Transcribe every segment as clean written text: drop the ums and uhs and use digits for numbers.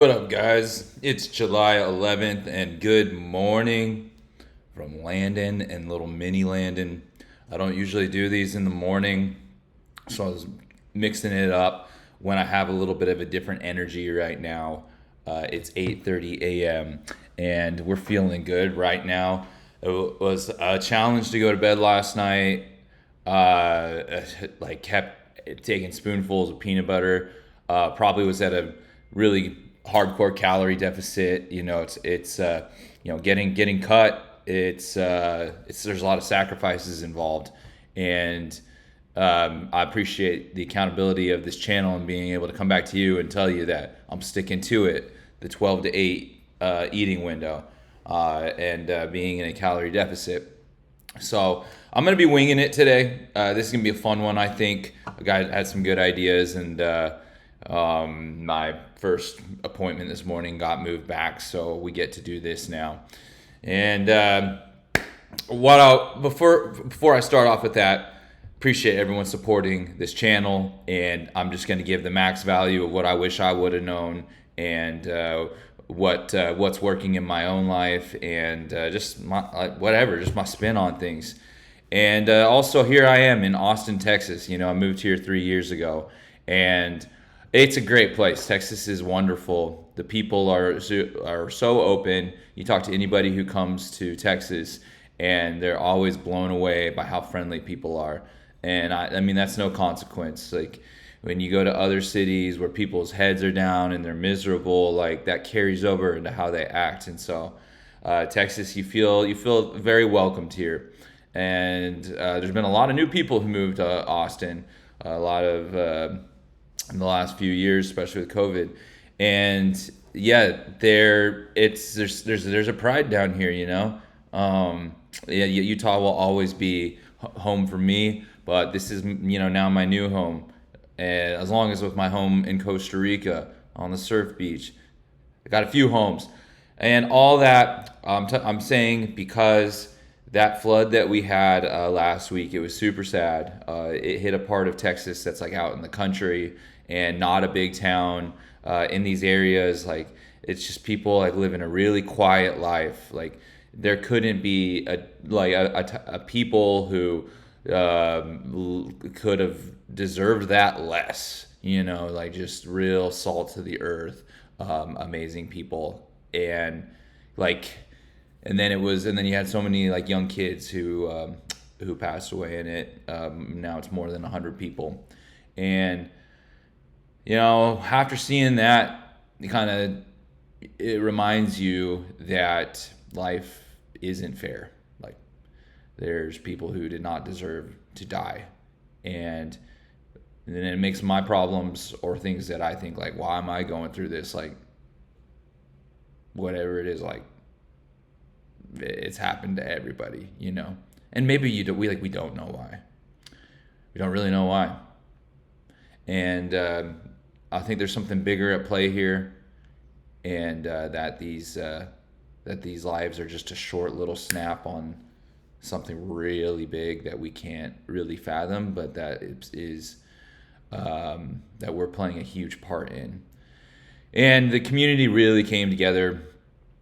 What up, guys? It's July 11th, and good morning from Landon and little mini Landon. I don't usually do these in the morning, so I was mixing it up when I have a little bit of a different energy right now. It's 8:30 a.m., and we're feeling good right now. It was a challenge to go to bed last night. Like kept taking spoonfuls of peanut butter. Probably was at a really hardcore calorie deficit. It's getting cut. It's there's a lot of sacrifices involved, and I appreciate the accountability of this channel and being able to come back to you and tell you that I'm sticking to it, the 12 to 8 eating window, and being in a calorie deficit. So I'm gonna be winging it today. This is gonna be a fun one, I think. A guy had some good ideas, and my first appointment this morning got moved back, so we get to do this now. And before I start off with that, appreciate everyone supporting this channel, and I'm just gonna give the max value of what I wish I would have known, and what's working in my own life, and just just my spin on things. And also, here I am in Austin, Texas. I moved here 3 years ago, and it's a great place. Texas is wonderful. The people are so open. You talk to anybody who comes to Texas, and they're always blown away by how friendly people are. And I mean, that's no consequence. Like, when you go to other cities where people's heads are down and they're miserable, like that carries over into how they act. And so, Texas, you feel very welcomed here. And there's been a lot of new people who moved to Austin, a lot of in the last few years, especially with COVID. And yeah, there's a pride down here, yeah, Utah will always be home for me, but this is now my new home, and as long as with my home in Costa Rica on the surf beach, I got a few homes, and all that. I'm saying because that flood that we had last week, it was super sad. It hit a part of Texas that's like out in the country and not a big town. In these areas, like it's just people like living a really quiet life. Like there couldn't be a people who could have deserved that less. Like just real salt to the earth, amazing people, and like, and then you had so many like young kids who passed away in it. Now it's more than 100 people, and after seeing that, it reminds you that life isn't fair. Like there's people who did not deserve to die, and then it makes my problems or things that I think like, why am I going through this? Like whatever it is, like it's happened to everybody. And maybe we don't know why. We don't really know why, and I think there's something bigger at play here, and that these lives are just a short little snap on something really big that we can't really fathom, but that we're playing a huge part in. And the community really came together,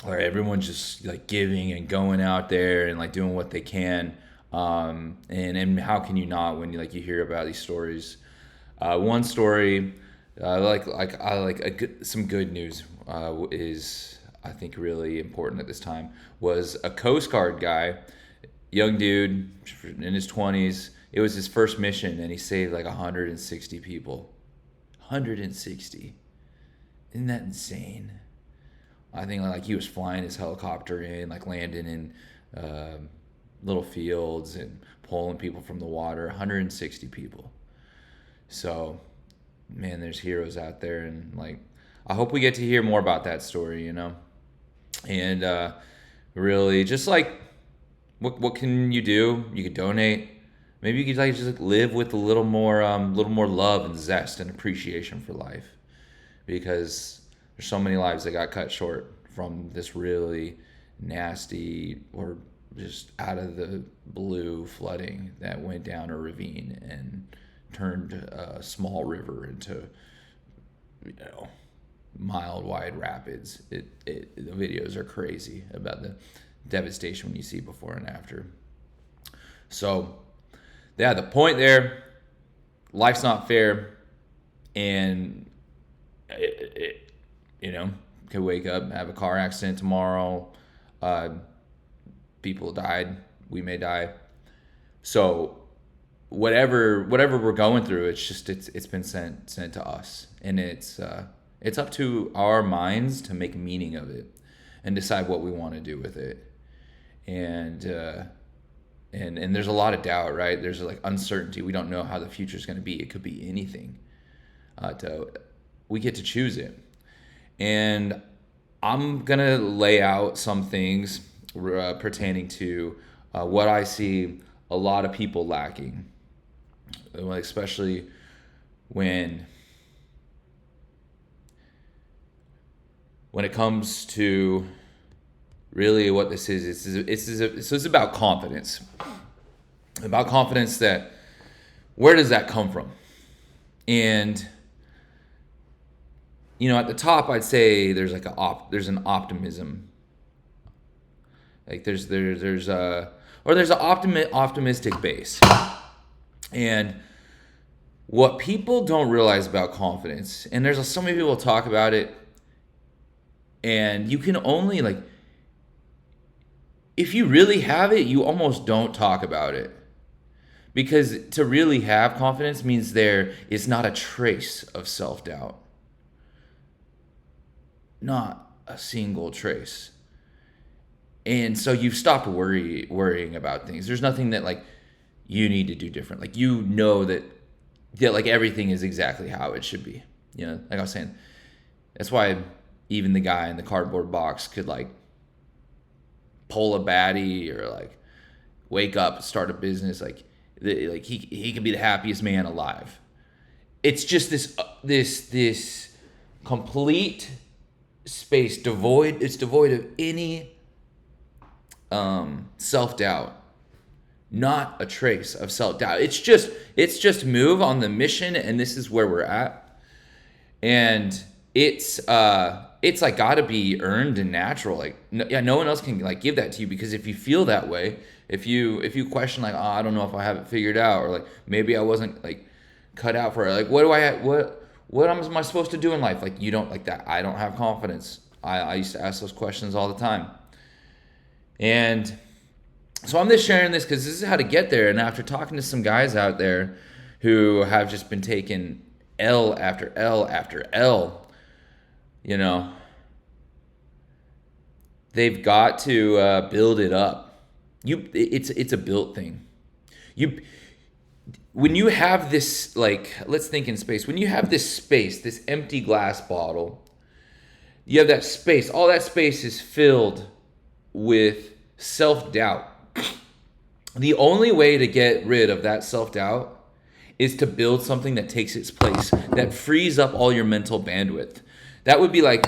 where everyone's just like giving and going out there and like doing what they can. And how can you not when you hear about these stories? One story, some good news is I think really important at this time, was a Coast Guard guy, young dude in his 20s. It was his first mission, and he saved like 160 people. 160. Isn't that insane? I think like he was flying his helicopter in, like landing in little fields and pulling people from the water. 160 people. So, man, there's heroes out there, and like I hope we get to hear more about that story. And really, just like what can you do? You could donate. Maybe you could like just live with a little more love and zest and appreciation for life, because there's so many lives that got cut short from this really nasty or just out of the blue flooding that went down a ravine and turned a small river into, you know, mild wide rapids. The videos are crazy about the devastation when you see before and after. So yeah, the point there, life's not fair, and could wake up, have a car accident tomorrow. People died. We may die. So whatever we're going through, it's been sent to us, and it's up to our minds to make meaning of it and decide what we want to do with it. And there's a lot of doubt, right? There's like uncertainty. We don't know how the future is going to be. It could be anything. We get to choose it. And I'm going to lay out some things pertaining to what I see a lot of people lacking, especially when it comes to really what this is. It's about confidence. About confidence, that where does that come from? And at the top, I'd say there's like an optimism. Like there's an optimistic base. And what people don't realize about confidence, and there's so many people talk about it, and you can only if you really have it, you almost don't talk about it. Because to really have confidence means there is not a trace of self-doubt. Not a single trace. And so you've stopped worrying about things. There's nothing that you need to do different. That everything is exactly how it should be. Like I was saying, that's why even the guy in the cardboard box could pull a baddie or wake up, start a business. He could be the happiest man alive. It's just this complete space devoid. It's devoid of any self-doubt. Not a trace of self-doubt. It's just move on the mission, and this is where we're at. And it's got to be earned and natural. No one else can give that to you, because if you feel that way, if you question I don't know if I have it figured out, or maybe I wasn't cut out for it. What am I supposed to do in life? You don't that. I don't have confidence. I used to ask those questions all the time. And so I'm just sharing this because this is how to get there. And after talking to some guys out there who have just been taking L after L after L, they've got to build it up. It's a built thing. When you have this, let's think in space. When you have this space, this empty glass bottle, you have that space. All that space is filled with self-doubt. The only way to get rid of that self-doubt is to build something that takes its place, that frees up all your mental bandwidth. That would be like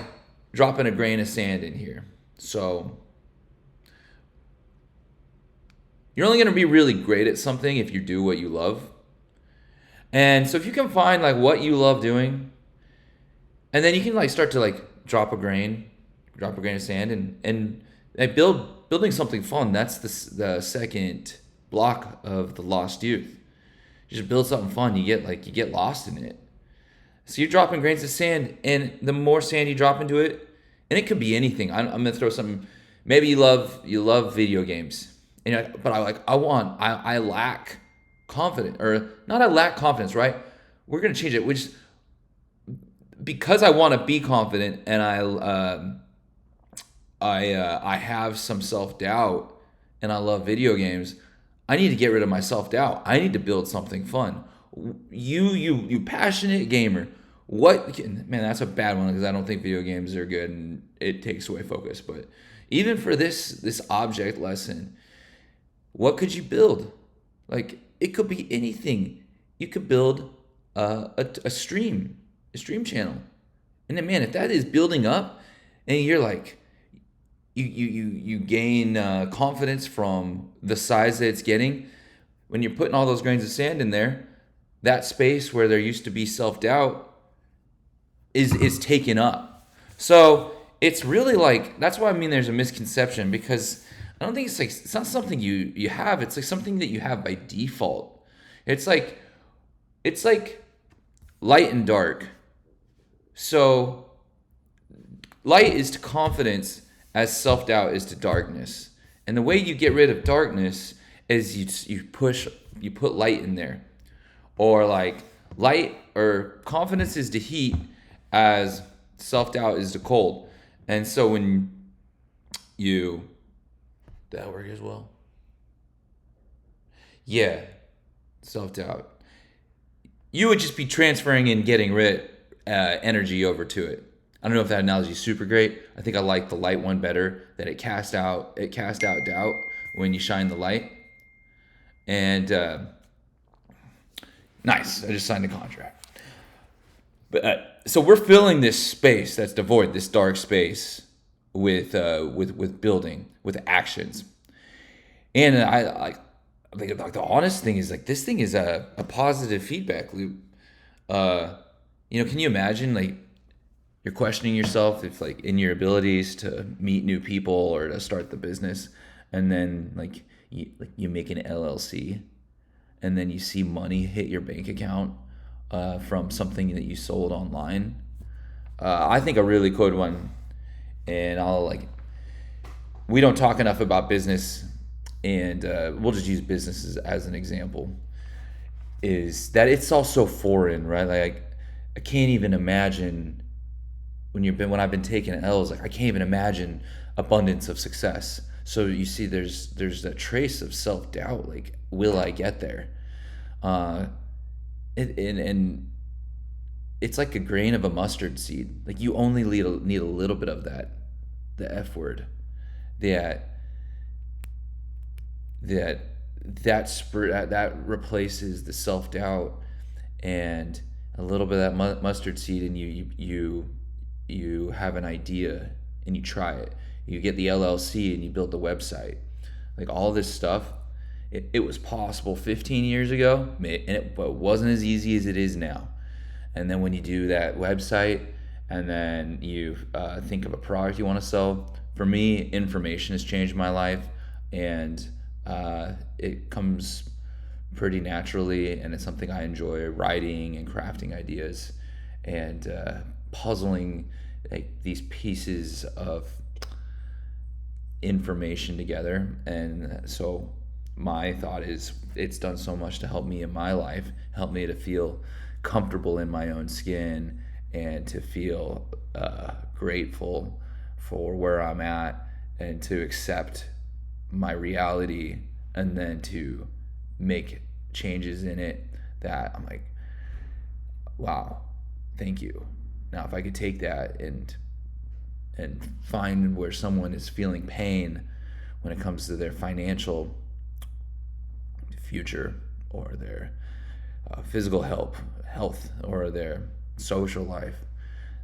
dropping a grain of sand in here. So you're only going to be really great at something if you do what you love. And so if you can find what you love doing, and then you can start to drop a grain of sand and building something fun. That's the second block of the lost youth. You just build something fun. You get lost in it. So you're dropping grains of sand, and the more sand you drop into it, and it could be anything. I'm gonna throw something. Maybe you love video games, but I lack confidence, or not. I lack confidence, right? We're gonna change it. Because I want to be confident, and I have some self-doubt, and I love video games. I need to get rid of my self-doubt. I need to build something fun. You passionate gamer. Man, that's a bad one, because I don't think video games are good and it takes away focus. But even for this object lesson, what could you build? It could be anything. You could build a stream channel. And then, man, if that is building up, and you're you gain confidence from the size that it's getting, when you're putting all those grains of sand in there, that space where there used to be self-doubt is taken up. So it's really like, that's why I mean there's a misconception, because I don't think it's not something you have. It's like something that you have by default. It's like it's like light and dark. So light is to confidence as self-doubt is to darkness. And the way you get rid of darkness is you put light in there. Or like light or confidence is to heat as self-doubt is to cold. And so when you, did that work as well? Yeah, self-doubt. You would just be transferring and getting rid energy over to it. I don't know if that analogy is super great. I think I like the light one better. That it cast out doubt when you shine the light. And nice. I just signed a contract. But so we're filling this space that's devoid, this dark space, with building, with actions. And I think like the honest thing is like this thing is a positive feedback loop. Can you imagine like you're questioning yourself if like in your abilities to meet new people or to start the business, and then you make an LLC, and then you see money hit your bank account from something that you sold online. I think a really good one, and we don't talk enough about business, and we'll just use businesses as an example, is that it's all so foreign, right? Like I can't even imagine when I've been taking L's, like I can't even imagine abundance of success. So you see there's a trace of self-doubt, like will I get there? And it's like a grain of a mustard seed. Like you only need a little bit of that, the F word, that that replaces the self doubt, and a little bit of that mustard seed, and you have an idea and you try it. You get the LLC and you build the website. Like all this stuff, it was possible 15 years ago, but it wasn't as easy as it is now. And then when you do that website, and then you think of a product you want to sell. For me, information has changed my life, and it comes pretty naturally, and it's something I enjoy, writing and crafting ideas and puzzling like these pieces of information together. And so my thought is it's done so much to help me in my life, help me to feel comfortable in my own skin, and to feel grateful for where I'm at, and to accept my reality, and then to make changes in it that I'm like, wow, thank you. Now if I could take that and find where someone is feeling pain when it comes to their financial future, or their physical health, or their social life,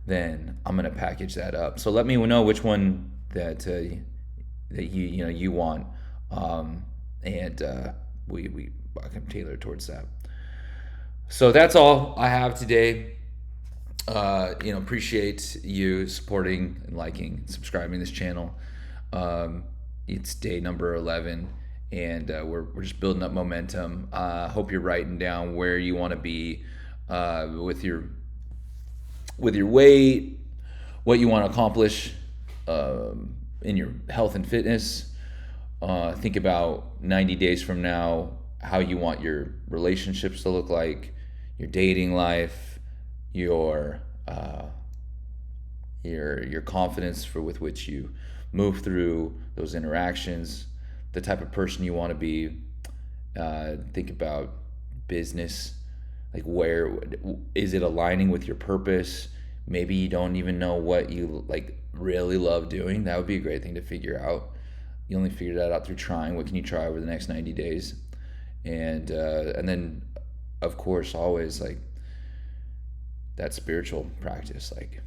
then I'm gonna package that up. So let me know which one that you want, and I can tailor towards that. So that's all I have today. Appreciate you supporting and liking and subscribing to this channel. It's day number 11, and we're just building up momentum. Hope you're writing down where you want to be with your weight, what you want to accomplish in your health and fitness. Think about 90 days from now, how you want your relationships to look like, your dating life, your confidence with which you move through those interactions, the type of person you want to be. Think about business, like where is it aligning with your purpose? Maybe you don't even know what you like really love doing. That would be a great thing to figure out. You only figure that out through trying. What can you try over the next 90 days? And then of course always like that spiritual practice, like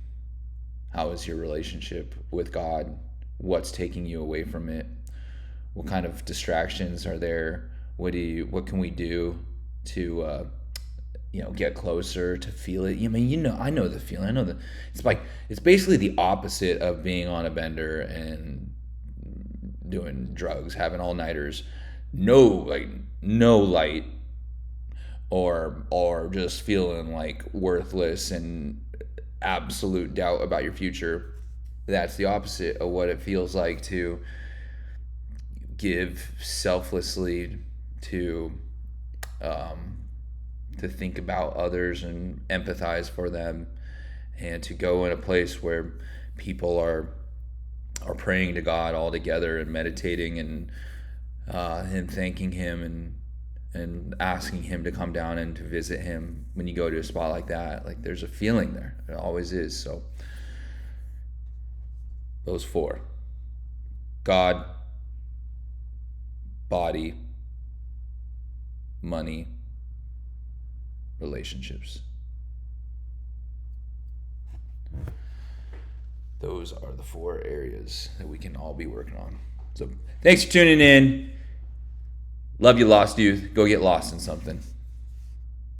how is your relationship with God? What's taking you away from it? What kind of distractions are there? What can we do to get closer to feel it. I know the feeling. I know that it's basically the opposite of being on a bender and doing drugs, having all-nighters, no light, or just feeling like worthless and absolute doubt about your future. That's the opposite of what it feels like to give selflessly, to think about others and empathize for them, and to go in a place where people are praying to God all together and meditating and thanking Him and asking Him to come down and to visit Him. When you go to a spot like that, like, there's a feeling there. It always is. So those 4: God, body, money, relationships. Those are the 4 areas that we can all be working on. So thanks for tuning in. Love you, Lost Youth. Go get lost in something.